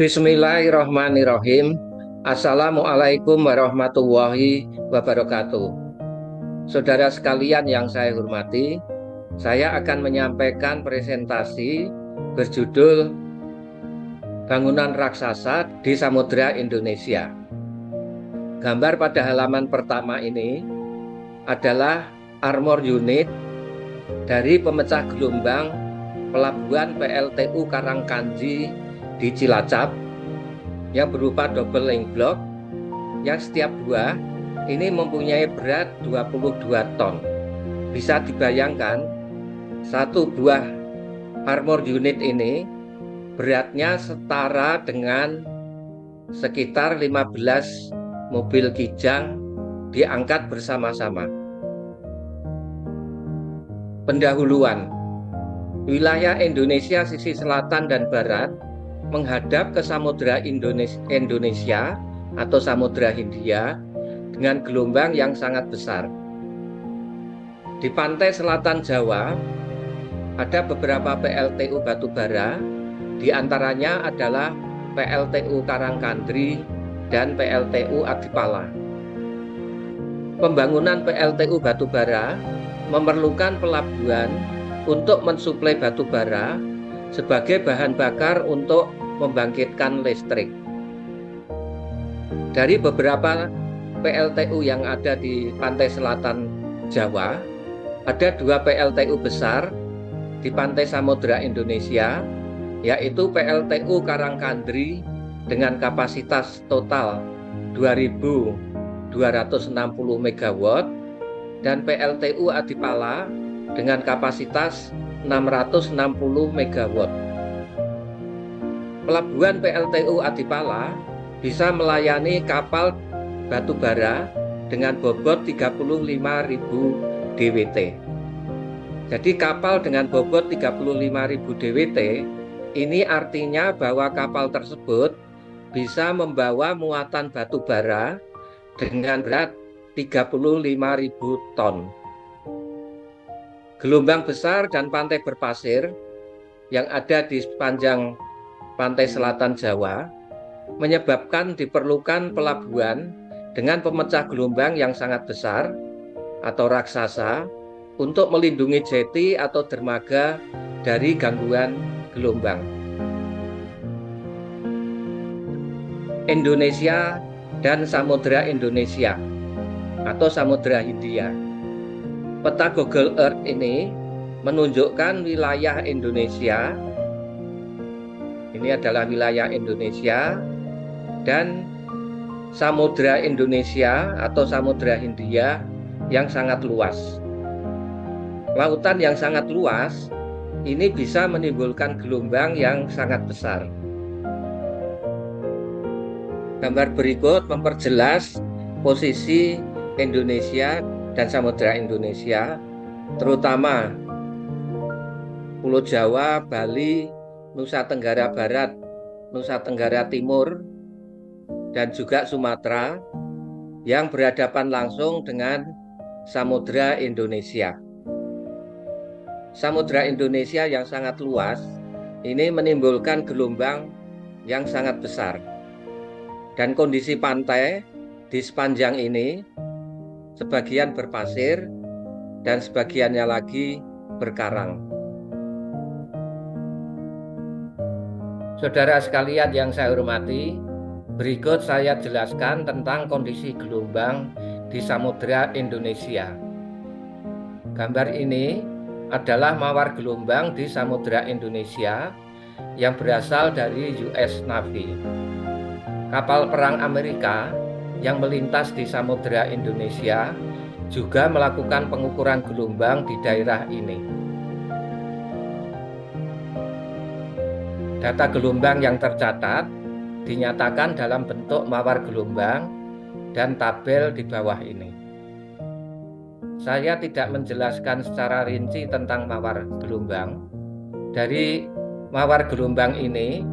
Bismillahirrahmanirrahim. Assalamualaikum warahmatullahi wabarakatuh. Saudara sekalian yang saya hormati, saya akan menyampaikan presentasi berjudul Bangunan Raksasa di Samudra Indonesia. Gambar pada halaman pertama ini adalah armor unit dari pemecah gelombang pelabuhan PLTU Karangkanji di Cilacap yang berupa double link block yang setiap buah ini mempunyai berat 22 ton. Bisa dibayangkan satu buah armor unit ini beratnya setara dengan sekitar 15 mobil Kijang diangkat bersama-sama. Pendahuluan. Wilayah Indonesia sisi selatan dan barat menghadap ke Samudra Indonesia atau Samudra Hindia dengan gelombang yang sangat besar. Di pantai selatan Jawa ada beberapa PLTU batubara, di antaranya adalah PLTU Karangkandri dan PLTU Adipala. Pembangunan PLTU batubara memerlukan pelabuhan untuk mensuplai batubara sebagai bahan bakar untuk membangkitkan listrik. Dari beberapa PLTU yang ada di pantai selatan Jawa, ada dua PLTU besar di pantai Samudra Indonesia, yaitu PLTU Karangkandri dengan kapasitas total 2.260 MW dan PLTU Adipala dengan kapasitas 660 MW. Pelabuhan PLTU Adipala bisa melayani kapal batubara dengan bobot 35.000 DWT. Jadi kapal dengan bobot 35.000 DWT ini artinya bahwa kapal tersebut bisa membawa muatan batubara dengan berat 35.000 ton. Gelombang besar dan pantai berpasir yang ada di sepanjang pantai selatan Jawa menyebabkan diperlukan pelabuhan dengan pemecah gelombang yang sangat besar atau raksasa untuk melindungi jeti atau dermaga dari gangguan gelombang. Indonesia dan Samudra Indonesia atau Samudra Hindia. Peta Google Earth ini menunjukkan wilayah Indonesia. Ini adalah wilayah Indonesia dan Samudra Indonesia atau Samudra Hindia yang sangat luas. Lautan yang sangat luas ini bisa menimbulkan gelombang yang sangat besar. Gambar berikut memperjelas posisi Indonesia dan Samudra Indonesia, terutama Pulau Jawa, Bali, Nusa Tenggara Barat, Nusa Tenggara Timur, dan juga Sumatera yang berhadapan langsung dengan Samudra Indonesia. Samudra Indonesia yang sangat luas ini menimbulkan gelombang yang sangat besar. Dan kondisi pantai di sepanjang ini sebagian berpasir dan sebagiannya lagi berkarang. Saudara sekalian yang saya hormati, berikut saya jelaskan tentang kondisi gelombang di Samudra Indonesia. Gambar ini adalah mawar gelombang di Samudra Indonesia yang berasal dari US Navy. Kapal perang Amerika yang melintas di Samudra Indonesia juga melakukan pengukuran gelombang di daerah ini. Data gelombang yang tercatat dinyatakan dalam bentuk mawar gelombang dan tabel di bawah ini. Saya tidak menjelaskan secara rinci tentang mawar gelombang. Dari mawar gelombang ini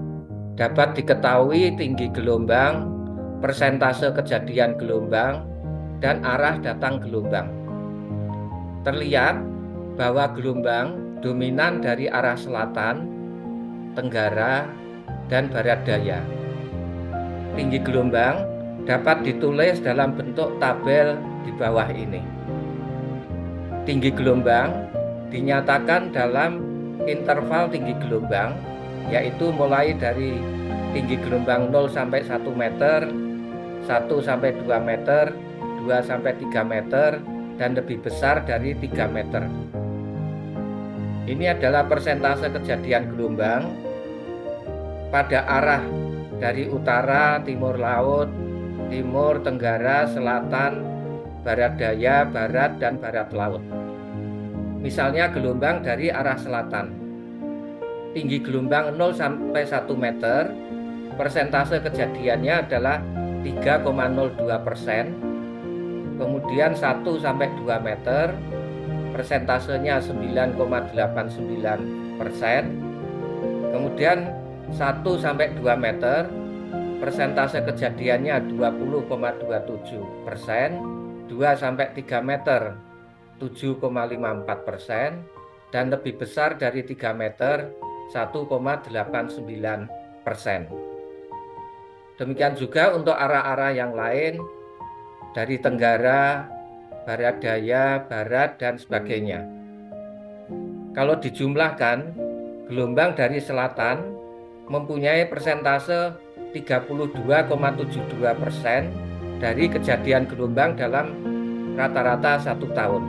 dapat diketahui tinggi gelombang, persentase kejadian gelombang, dan arah datang gelombang. Terlihat bahwa gelombang dominan dari arah selatan, tenggara, dan barat daya. Tinggi gelombang dapat ditulis dalam bentuk tabel di bawah ini. Tinggi gelombang dinyatakan dalam interval tinggi gelombang, yaitu mulai dari tinggi gelombang 0 sampai 1 meter, 1 sampai 2 meter, 2 sampai 3 meter, dan lebih besar dari 3 meter. Ini adalah persentase kejadian gelombang pada arah dari utara, timur laut, timur, tenggara, selatan, barat daya, barat, dan barat laut. Misalnya gelombang dari arah selatan. Tinggi gelombang 0 sampai 1 meter, persentase kejadiannya adalah 3,02%. Kemudian 1 sampai 2 meter, persentasenya 9,89%. Kemudian 1 sampai 2 meter, persentase kejadiannya 20,27%. 2 sampai 3 meter, 7,54%, dan lebih besar dari 3 meter, 1,89%. Demikian juga untuk arah-arah yang lain, dari tenggara, barat daya, barat, dan sebagainya. Kalau dijumlahkan, gelombang dari selatan mempunyai persentase 32,72% dari kejadian gelombang dalam rata-rata 1 tahun.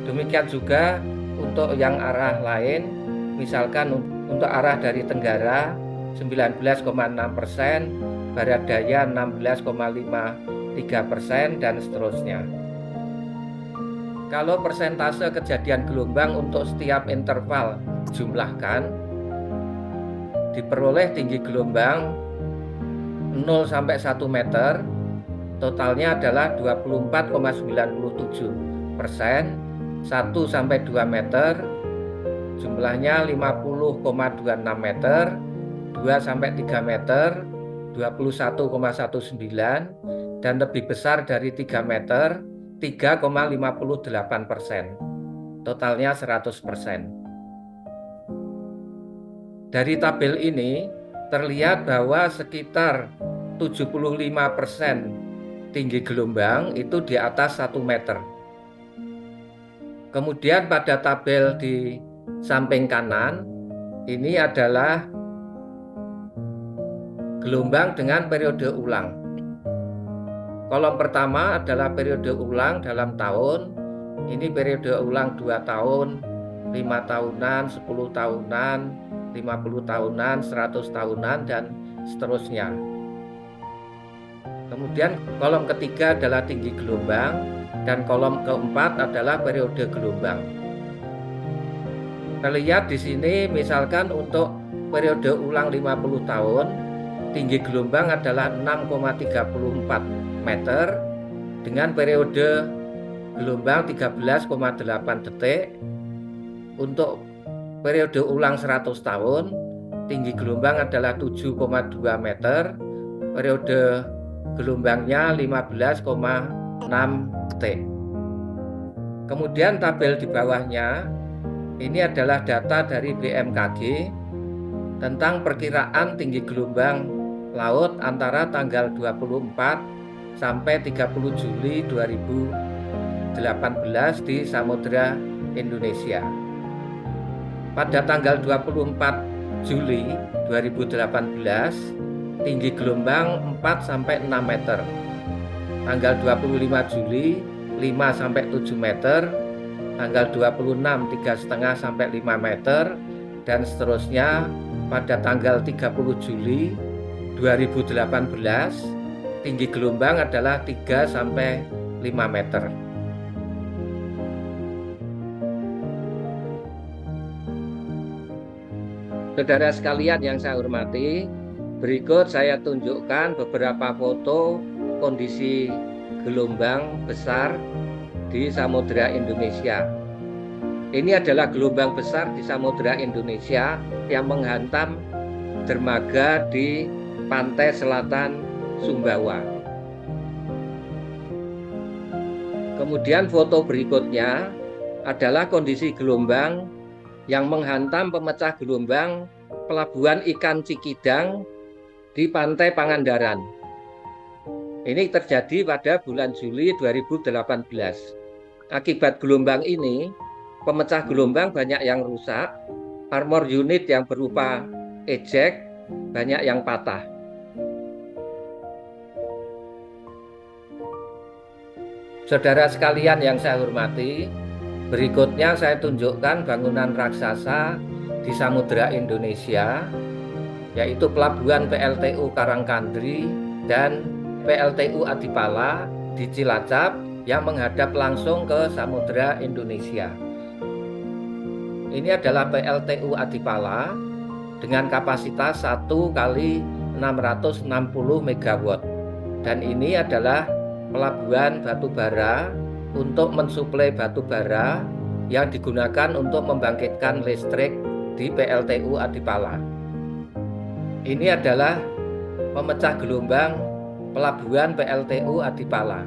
Demikian juga untuk yang arah lain, misalkan untuk arah dari tenggara 19,6%, barat daya 16,53%, dan seterusnya. Kalau persentase kejadian gelombang untuk setiap interval dijumlahkan, diperoleh tinggi gelombang 0 sampai 1 meter, totalnya adalah 24,97%, 1 sampai 2 meter, jumlahnya 50,26 meter, 2 sampai 3 meter, 21,19, dan lebih besar dari 3 meter, 3,58%. Totalnya 100%. Dari tabel ini terlihat bahwa sekitar 75% tinggi gelombang itu di atas 1 meter. Kemudian pada tabel di samping kanan, ini adalah gelombang dengan periode ulang. Kolom pertama adalah periode ulang dalam tahun. Ini periode ulang 2 tahun, 5 tahunan, 10 tahunan, 50 tahunan, 100 tahunan, dan seterusnya. Kemudian kolom ketiga adalah tinggi gelombang, dan kolom keempat adalah periode gelombang. Terlihat di sini misalkan untuk periode ulang 50 tahun, tinggi gelombang adalah 6,34 meter dengan periode gelombang 13,8 detik. Untuk periode ulang 100 tahun, tinggi gelombang adalah 7,2 meter, periode gelombangnya 15,6 detik. Kemudian tabel di bawahnya, ini adalah data dari BMKG tentang perkiraan tinggi gelombang laut antara tanggal 24 sampai 30 Juli 2018 di Samudra Indonesia. Pada tanggal 24 Juli 2018, tinggi gelombang 4 sampai 6 meter. Tanggal 25 Juli 5 sampai 7 meter. Tanggal 26 3,5 sampai 5 meter, dan seterusnya. Pada tanggal 30 Juli 2018, tinggi gelombang adalah 3 sampai 5 meter. Saudara sekalian yang saya hormati, berikut saya tunjukkan beberapa foto kondisi gelombang besar di Samudra Indonesia. Ini adalah gelombang besar di Samudra Indonesia yang menghantam dermaga di pantai selatan Sumbawa. Kemudian foto berikutnya adalah kondisi gelombang yang menghantam pemecah gelombang pelabuhan ikan Cikidang di Pantai Pangandaran. Ini terjadi pada bulan Juli 2018. Akibat gelombang ini, pemecah gelombang banyak yang rusak, armor unit yang berupa ejek banyak yang patah. Saudara sekalian yang saya hormati, berikutnya saya tunjukkan bangunan raksasa di Samudra Indonesia, yaitu pelabuhan PLTU Karangkandri dan PLTU Adipala di Cilacap yang menghadap langsung ke Samudra Indonesia. Ini adalah PLTU Adipala dengan kapasitas 1 kali 660 MW. Dan ini adalah pelabuhan batubara untuk mensuplai batubara yang digunakan untuk membangkitkan listrik di PLTU Adipala. Ini adalah pemecah gelombang pelabuhan PLTU Adipala.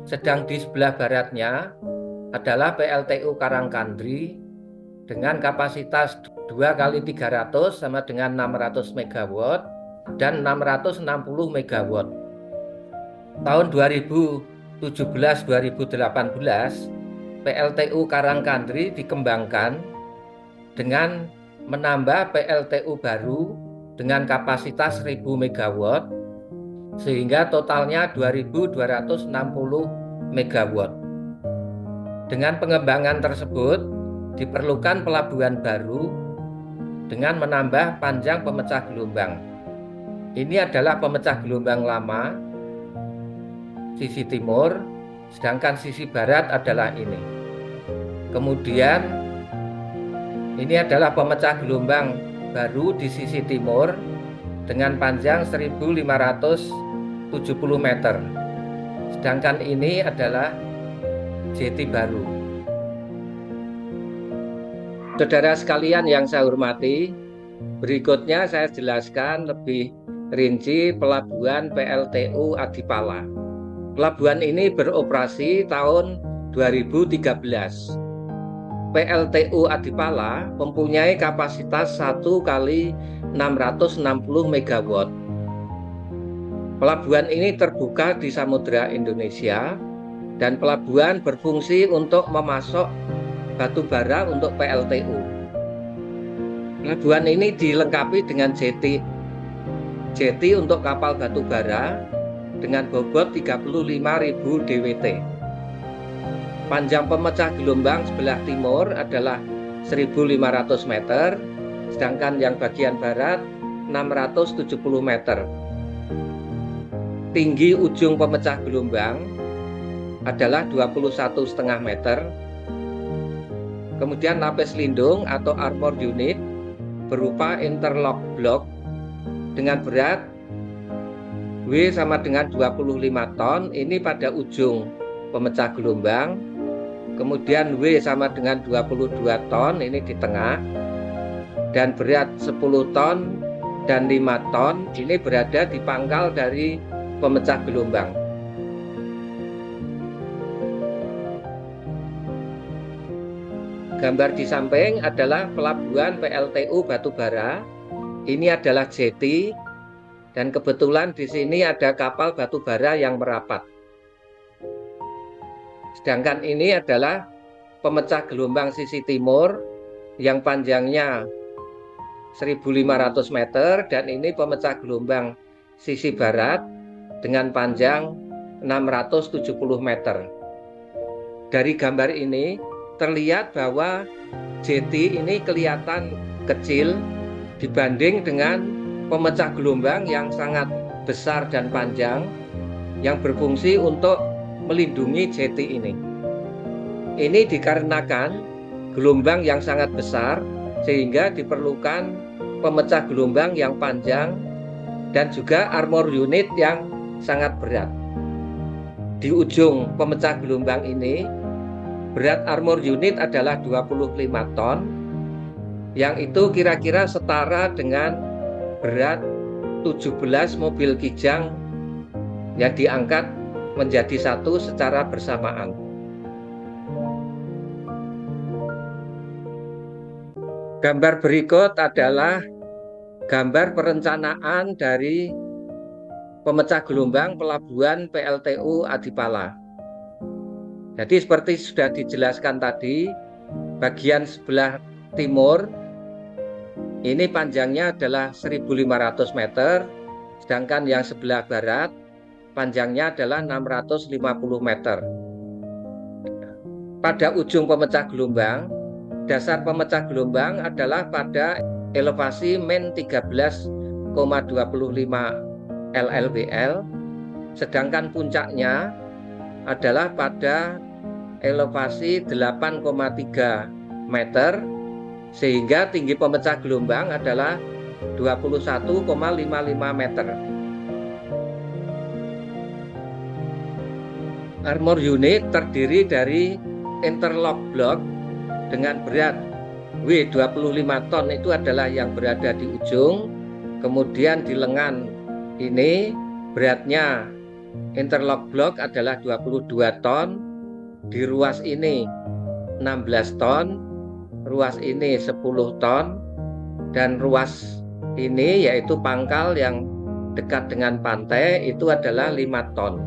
Sedang di sebelah baratnya adalah PLTU Karangkandri dengan kapasitas 2 kali 300 sama dengan 600 MW dan 660 MW. Tahun 2017-2018, PLTU Karangkandri dikembangkan dengan menambah PLTU baru dengan kapasitas 1000 MW sehingga totalnya 2260 MW. Dengan pengembangan tersebut diperlukan pelabuhan baru dengan menambah panjang pemecah gelombang. Ini adalah pemecah gelombang lama sisi timur, sedangkan sisi barat adalah ini. Kemudian ini adalah pemecah gelombang baru di sisi timur dengan panjang 1570 meter. Sedangkan ini adalah jeti baru. Saudara sekalian yang saya hormati, berikutnya saya jelaskan lebih rinci pelabuhan PLTU Adipala. Pelabuhan ini beroperasi tahun 2013. PLTU Adipala mempunyai kapasitas 1 kali 660 MW. Pelabuhan ini terbuka di Samudra Indonesia dan pelabuhan berfungsi untuk memasok batu bara untuk PLTU. Pelabuhan ini dilengkapi dengan jeti untuk kapal batu bara dengan bobot 35.000 DWT. Panjang pemecah gelombang sebelah timur adalah 1.500 meter, sedangkan yang bagian barat 670 meter. Tinggi ujung pemecah gelombang adalah 21,5 meter. Kemudian lapis lindung atau armor unit berupa interlock block dengan berat W sama dengan 25 ton, ini pada ujung pemecah gelombang. Kemudian W sama dengan 22 ton, ini di tengah. Dan berat 10 ton dan 5 ton, ini berada di pangkal dari pemecah gelombang. Gambar di samping adalah pelabuhan PLTU Batubara. Ini adalah jeti. Dan kebetulan di sini ada kapal batu bara yang merapat. Sedangkan ini adalah pemecah gelombang sisi timur yang panjangnya 1.500 meter dan ini pemecah gelombang sisi barat dengan panjang 670 meter. Dari gambar ini terlihat bahwa jeti ini kelihatan kecil dibanding dengan pemecah gelombang yang sangat besar dan panjang yang berfungsi untuk melindungi jeti ini. Ini dikarenakan gelombang yang sangat besar sehingga diperlukan pemecah gelombang yang panjang dan juga armor unit yang sangat berat. Di ujung pemecah gelombang ini berat armor unit adalah 25 ton yang itu kira-kira setara dengan berat 17 mobil kijang yang diangkat menjadi satu secara bersamaan. Gambar berikut adalah gambar perencanaan dari pemecah gelombang pelabuhan PLTU Adipala. Jadi seperti sudah dijelaskan tadi, bagian sebelah timur ini panjangnya adalah 1.500 meter, sedangkan yang sebelah barat panjangnya adalah 650 meter. Pada ujung pemecah gelombang, dasar pemecah gelombang adalah pada elevasi min 13,25 LLBL, sedangkan puncaknya adalah pada elevasi 8,3 meter, sehingga tinggi pemecah gelombang adalah 21,55 meter. Armor unit terdiri dari interlock block dengan berat W25 ton, itu adalah yang berada di ujung. Kemudian di lengan ini beratnya interlock block adalah 22 ton. Di ruas ini 16 ton, ruas ini 10 ton, dan ruas ini yaitu pangkal yang dekat dengan pantai itu adalah 5 ton.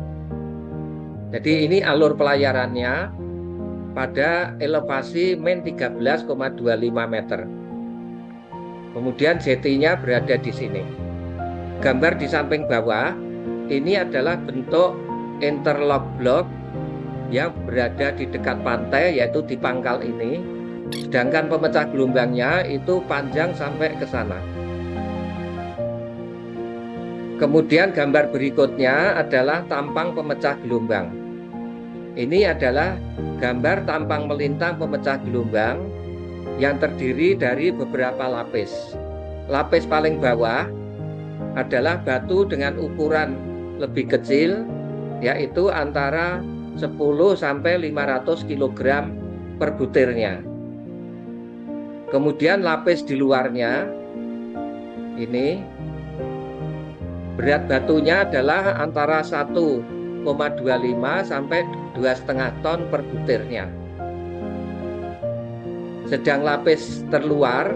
Jadi ini alur pelayarannya pada elevasi min 13,25 meter. Kemudian jetinya berada di sini. Gambar di samping bawah ini adalah bentuk interlock block yang berada di dekat pantai, yaitu di pangkal ini. Sedangkan pemecah gelombangnya itu panjang sampai ke sana. Kemudian gambar berikutnya adalah tampang pemecah gelombang. Ini adalah gambar tampang melintang pemecah gelombang yang terdiri dari beberapa lapis. Lapis paling bawah adalah batu dengan ukuran lebih kecil, yaitu antara 10 sampai 500 kg per butirnya. Kemudian lapis di luarnya ini berat batunya adalah antara 1,25 sampai 2,5 ton per butirnya. Sedang lapis terluar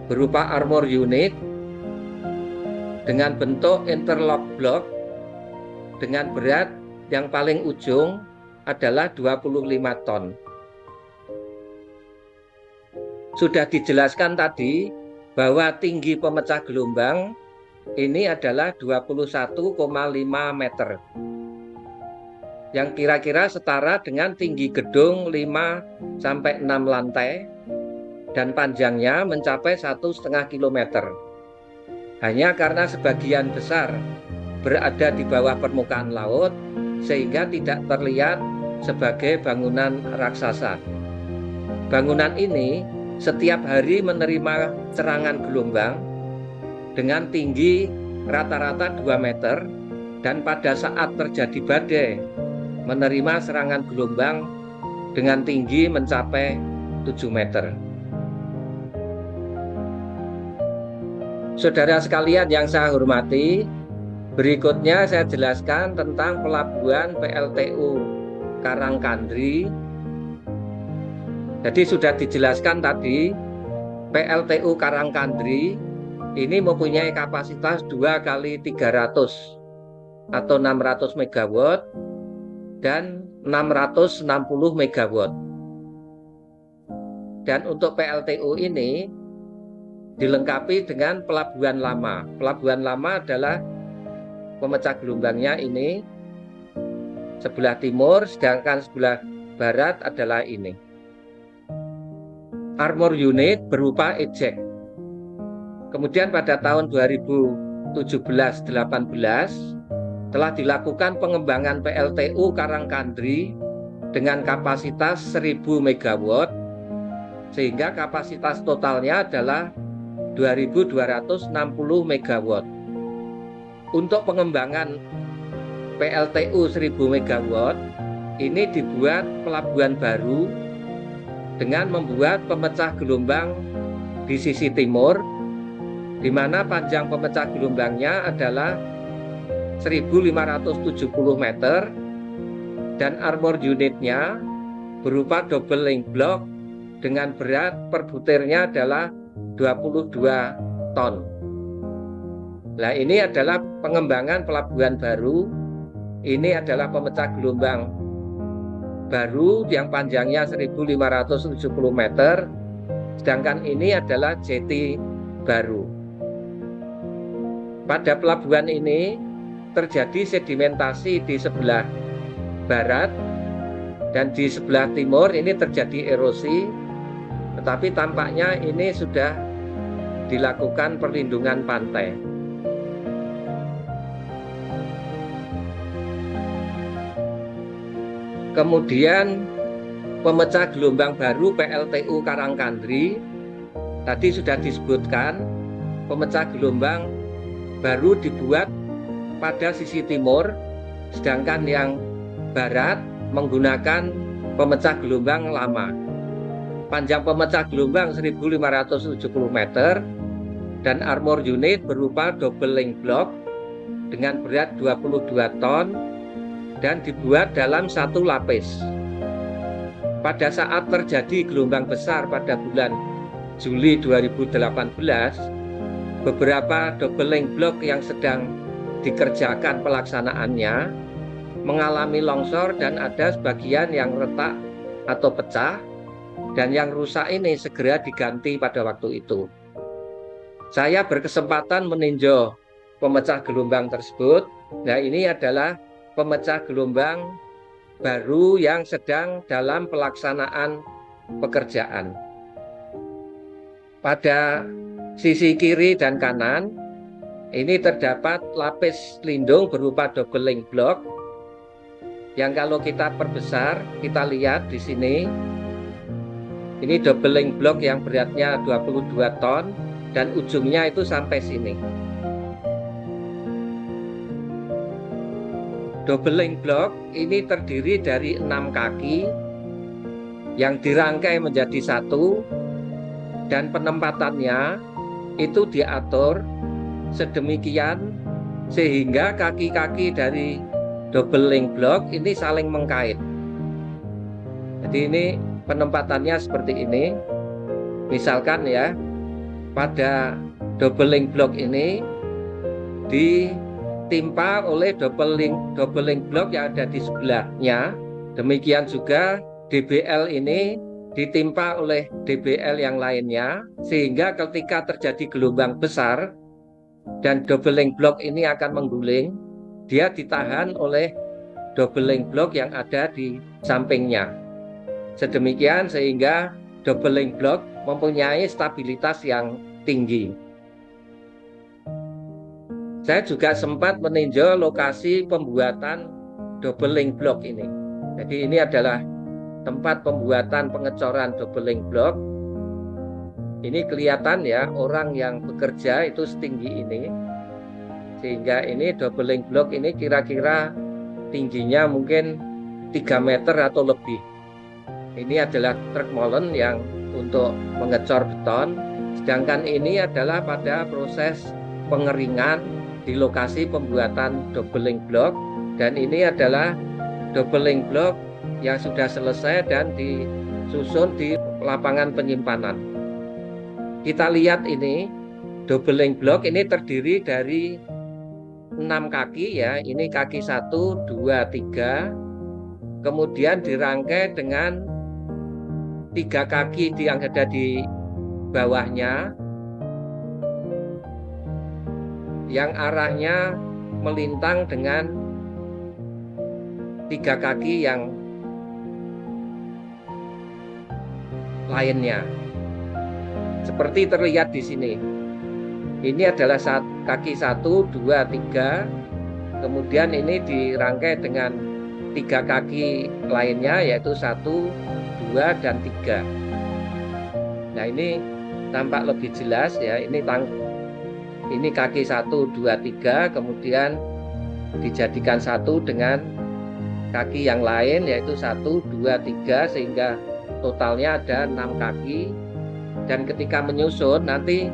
berupa armor unit dengan bentuk interlock block dengan berat yang paling ujung adalah 25 ton. Sudah dijelaskan tadi bahwa tinggi pemecah gelombang ini adalah 21,5 meter, yang kira-kira setara dengan tinggi gedung 5 sampai 6 lantai dan panjangnya mencapai 1,5 kilometer. Hanya karena sebagian besar berada di bawah permukaan laut sehingga tidak terlihat sebagai bangunan raksasa. Bangunan ini setiap hari menerima serangan gelombang dengan tinggi rata-rata 2 meter dan pada saat terjadi badai menerima serangan gelombang dengan tinggi mencapai 7 meter. Saudara sekalian yang saya hormati, berikutnya saya jelaskan tentang pelabuhan PLTU Karangkandri. Jadi sudah dijelaskan tadi, PLTU Karangkandri ini mempunyai kapasitas 2 kali 300 atau 600 megawatt dan 660 megawatt. Dan untuk PLTU ini dilengkapi dengan pelabuhan lama. Pelabuhan lama adalah pemecah gelombangnya ini sebelah timur, sedangkan sebelah barat adalah ini. Armor unit berupa ejek. Kemudian pada tahun 2017-18 telah dilakukan pengembangan PLTU Karangkandri dengan kapasitas 1000 megawatt, sehingga kapasitas totalnya adalah 2.260 megawatt. Untuk pengembangan PLTU 1000 megawatt ini dibuat pelabuhan baru dengan membuat pemecah gelombang di sisi timur, di mana panjang pemecah gelombangnya adalah 1.570 meter dan armor unitnya berupa double link block dengan berat per butirnya adalah 22 ton. Nah, ini adalah pengembangan pelabuhan baru. Ini adalah pemecah gelombang baru yang panjangnya 1.570 meter, sedangkan ini adalah jeti baru. Pada pelabuhan ini terjadi sedimentasi di sebelah barat dan di sebelah timur ini terjadi erosi, tetapi tampaknya ini sudah dilakukan perlindungan pantai. Kemudian pemecah gelombang baru PLTU Karangkandri, tadi sudah disebutkan, pemecah gelombang baru dibuat pada sisi timur, sedangkan yang barat menggunakan pemecah gelombang lama. Panjang pemecah gelombang 1.570 meter dan armor unit berupa double link block dengan berat 22 ton dan dibuat dalam satu lapis. Pada saat terjadi gelombang besar pada bulan Juli 2018, beberapa double link block yang sedang dikerjakan pelaksanaannya mengalami longsor dan ada sebagian yang retak atau pecah, dan yang rusak ini segera diganti pada waktu itu. Saya berkesempatan meninjau pemecah gelombang tersebut. Nah, ini adalah pemecah gelombang baru yang sedang dalam pelaksanaan pekerjaan. Pada sisi kiri dan kanan ini terdapat lapis lindung berupa double link block yang kalau kita perbesar, kita lihat di sini, ini double link block yang beratnya 22 ton dan ujungnya itu sampai sini. Double link block ini terdiri dari 6 kaki yang dirangkai menjadi satu, dan penempatannya itu diatur sedemikian sehingga kaki-kaki dari double link block ini saling mengkait. Jadi ini penempatannya seperti ini. Misalkan ya, pada double link block ini ditimpa oleh double link block yang ada di sebelahnya. Demikian juga DBL ini ditimpa oleh DBL yang lainnya, sehingga ketika terjadi gelombang besar dan double link block ini akan mengguling, dia ditahan oleh double link block yang ada di sampingnya. Sedemikian sehingga double link block mempunyai stabilitas yang tinggi. Saya juga sempat meninjau lokasi pembuatan double link block ini. Jadi ini adalah tempat pembuatan pengecoran double link block. Ini kelihatan ya, orang yang bekerja itu setinggi ini. Sehingga ini double link block ini kira-kira tingginya mungkin 3 meter atau lebih. Ini adalah truk molen yang untuk mengecor beton. Sedangkan ini adalah pada proses pengeringan di lokasi pembuatan double link block, dan ini adalah double link block yang sudah selesai dan disusun di lapangan penyimpanan. Kita lihat ini double link block ini terdiri dari 6 kaki ya, ini kaki 1, 2, 3, kemudian dirangkai dengan 3 kaki yang ada di bawahnya yang arahnya melintang dengan 3 kaki yang lainnya. Seperti terlihat di sini. Ini adalah kaki 1, 2, 3. Kemudian ini dirangkai dengan 3 kaki lainnya, yaitu 1, 2, dan 3. Nah, ini tampak lebih jelas ya. Ini kaki 1, 2, 3, kemudian dijadikan satu dengan kaki yang lain, yaitu 1, 2, 3, sehingga totalnya ada 6 kaki. Dan ketika menyusun nanti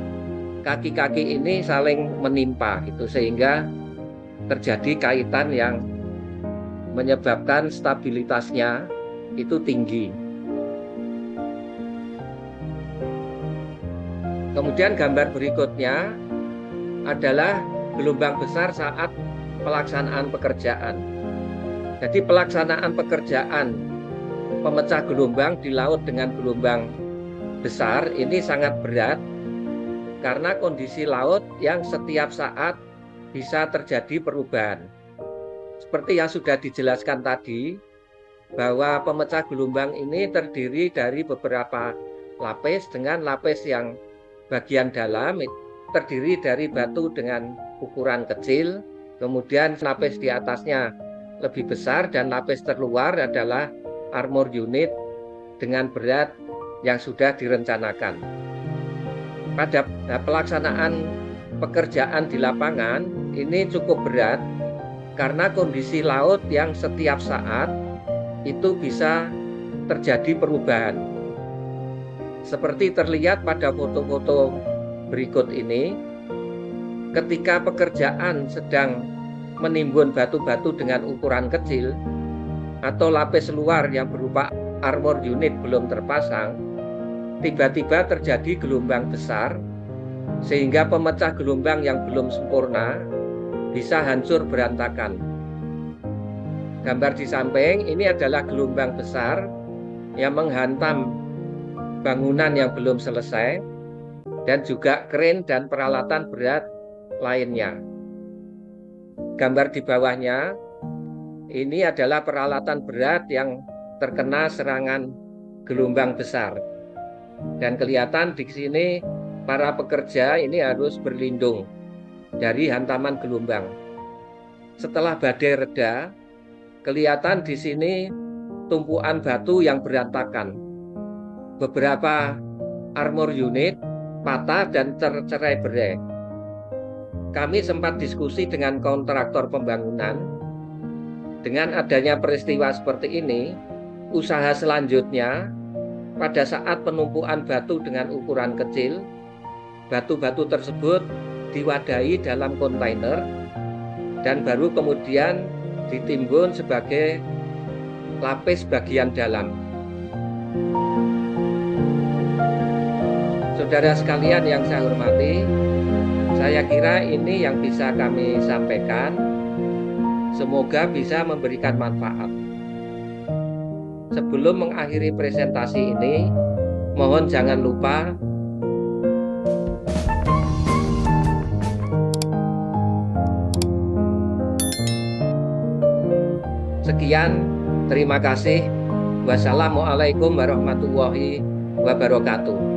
kaki-kaki ini saling menimpa gitu, sehingga terjadi kaitan yang menyebabkan stabilitasnya itu tinggi. Kemudian gambar berikutnya adalah gelombang besar saat pelaksanaan pekerjaan. Jadi pelaksanaan pekerjaan pemecah gelombang di laut dengan gelombang besar ini sangat berat karena kondisi laut yang setiap saat bisa terjadi perubahan. Seperti yang sudah dijelaskan tadi, bahwa pemecah gelombang ini terdiri dari beberapa lapis dengan lapis yang bagian dalam terdiri dari batu dengan ukuran kecil, kemudian lapis di atasnya lebih besar dan lapis terluar adalah armor unit dengan berat yang sudah direncanakan. Pada pelaksanaan pekerjaan di lapangan ini cukup berat karena kondisi laut yang setiap saat itu bisa terjadi perubahan. Seperti terlihat pada foto-foto berikut ini, ketika pekerjaan sedang menimbun batu-batu dengan ukuran kecil atau lapis luar yang berupa armor unit belum terpasang, tiba-tiba terjadi gelombang besar sehingga pemecah gelombang yang belum sempurna bisa hancur berantakan. Gambar di samping ini adalah gelombang besar yang menghantam bangunan yang belum selesai dan juga kren dan peralatan berat lainnya. Gambar di bawahnya ini adalah peralatan berat yang terkena serangan gelombang besar. Dan kelihatan di sini para pekerja ini harus berlindung dari hantaman gelombang. Setelah badai reda, kelihatan di sini tumpuan batu yang berantakan. Beberapa armor unit patah dan tercerai-berai. Kami sempat diskusi dengan kontraktor pembangunan. Dengan adanya peristiwa seperti ini, usaha selanjutnya pada saat penumpuan batu dengan ukuran kecil, batu-batu tersebut diwadahi dalam kontainer dan baru kemudian ditimbun sebagai lapis bagian dalam. Saudara sekalian yang saya hormati, saya kira ini yang bisa kami sampaikan. Semoga bisa memberikan manfaat. Sebelum mengakhiri presentasi ini, mohon jangan lupa sekian, terima kasih. Wassalamualaikum warahmatullahi wabarakatuh.